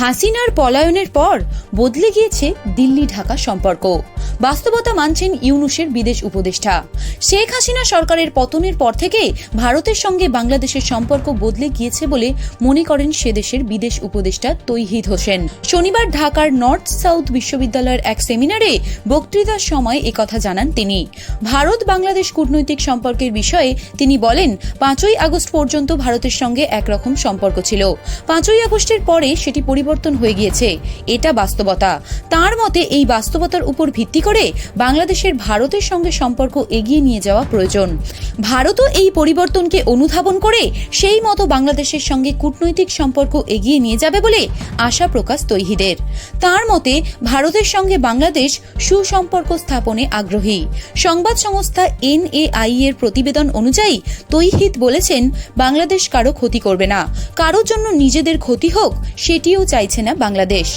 হাসিনার পলায়নের পর বদলে গিয়েছে দিল্লি ঢাকা সম্পর্ক। বাস্তবতা মানছেন ইউনূসের বিদেশ উপদেষ্টা। শেখ হাসিনা সরকারের পতনের পর থেকে ভারতের সঙ্গে বাংলাদেশের সম্পর্ক বদলে গিয়েছে বলে মনে করেন সে দেশের বিদেশ উপদেষ্টা তৌহিদ হোসেন। শনিবার ঢাকার নর্থ সাউথ বিশ্ববিদ্যালয়ের এক সেমিনারে বক্তৃতার সময় একথা জানান তিনি। ভারত বাংলাদেশ কূটনৈতিক সম্পর্কের বিষয়ে তিনি বলেন, 5ই আগস্ট পর্যন্ত ভারতের সঙ্গে একরকম সম্পর্ক ছিল। 5ই আগস্টের পরে সেটি পরিবর্তন হয়ে গিয়েছে, এটা বাস্তবতা। তার মতে এই বাস্তবতার উপর ভিত্তি করে বাংলাদেশের ভারতের সঙ্গে সম্পর্ক এগিয়ে নিয়ে যাওয়া প্রয়োজন। ভারতও এই পরিবর্তনকে অনুধাবন করে সেই মতো বাংলাদেশের সঙ্গে কূটনৈতিক সম্পর্ক এগিয়ে নিয়ে যাবে বলে আশা প্রকাশ তৌহিদের। তার মতে ভারতের সঙ্গে বাংলাদেশ সুসম্পর্ক স্থাপনে আগ্রহী। সংবাদ সংস্থা NAI এর প্রতিবেদন অনুযায়ী তৌহিদ বলেছেন, বাংলাদেশ কারো ক্ষতি করবে না, কারোর জন্য নিজেদের ক্ষতি হোক সেটিও চাইছে না বাংলাদেশ।